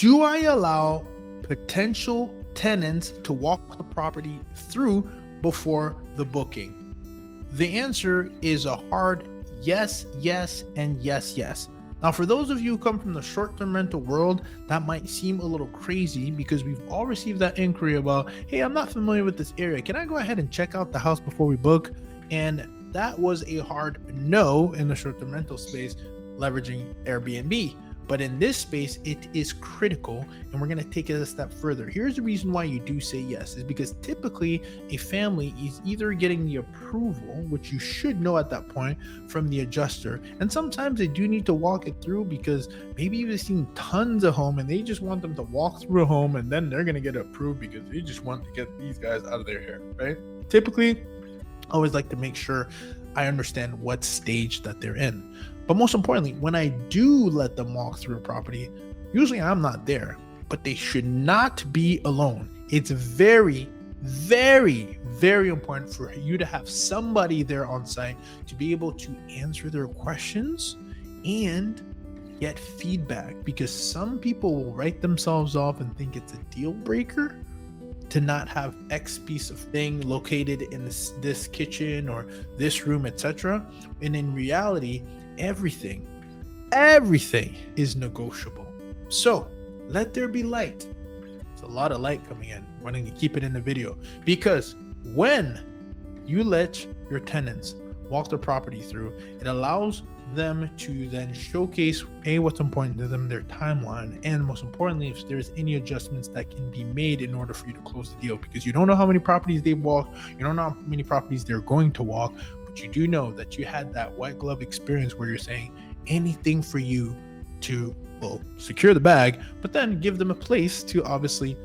Do I allow potential tenants to walk the property through before the booking? The answer is a hard yes, yes, and yes, yes. Now, for those of you who come from the short-term rental world, that might seem a little crazy because we've all received that inquiry about, hey, I'm not familiar with this area. Can I go ahead and check out the house before we book? And that was a hard no in the short-term rental space, leveraging Airbnb. But in this space, it is critical, and we're going to take it a step further. Here's the reason why you do say yes, is because typically a family is either getting the approval, which you should know at that point, from the adjuster. And sometimes they do need to walk it through because maybe you've seen tons of home and they just want them to walk through a home and then they're going to get approved because they just want to get these guys out of their hair, right? Typically, I always like to make sure I understand what stage that they're in. But most importantly, when I do let them walk through a property, usually I'm not there, but they should not be alone. It's very, very, very important for you to have somebody there on site to be able to answer their questions and get feedback, because some people will write themselves off and think it's a deal breaker to not have X piece of thing located in this kitchen or this room, etc. And in reality, everything is negotiable. So let there be light. There's a lot of light coming in. We're going to keep it in the video, because when you let your tenants walk the property through, it allows them to then showcase what's important to them, their timeline, and most importantly, if there's any adjustments that can be made in order for you to close the deal, because you don't know how many properties they've walked, you don't know how many properties they're going to walk, but you do know that you had that white glove experience where you're saying anything for you to, well, secure the bag, but then give them a place to obviously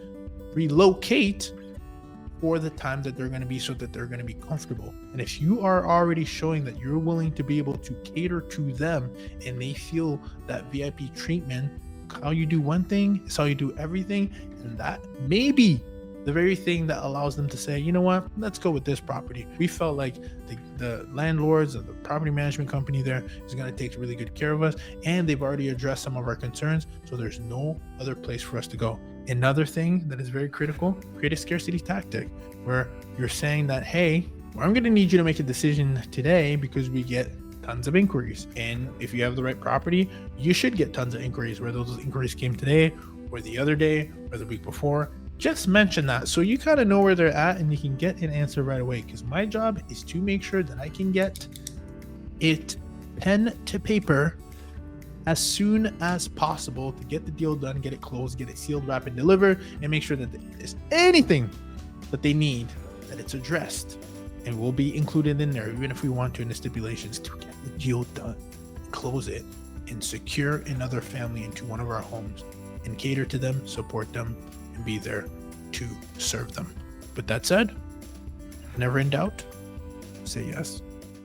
relocate for the time that they're going to be, so that they're going to be comfortable. And if you are already showing that you're willing to be able to cater to them and they feel that VIP treatment, how you do one thing is how you do everything, and that may be the very thing that allows them to say, you know what, let's go with this property. We felt like the landlords of the property management company there is going to take really good care of us, and they've already addressed some of our concerns, so there's no other place for us to go. Another thing that is very critical, create a scarcity tactic where you're saying that, hey, I'm going to need you to make a decision today because we get tons of inquiries. And if you have the right property, you should get tons of inquiries, whether those inquiries came today or the other day or the week before. Just mention that so you kind of know where they're at and you can get an answer right away, because my job is to make sure that I can get it pen to paper as soon as possible to get the deal done, get it closed, get it sealed, wrapped, and delivered, and make sure that if there's anything that they need, that it's addressed and will be included in there, even if we want to, in the stipulations, to get the deal done, close it, and secure another family into one of our homes and cater to them, support them, and be there to serve them. With that said, never in doubt, say yes.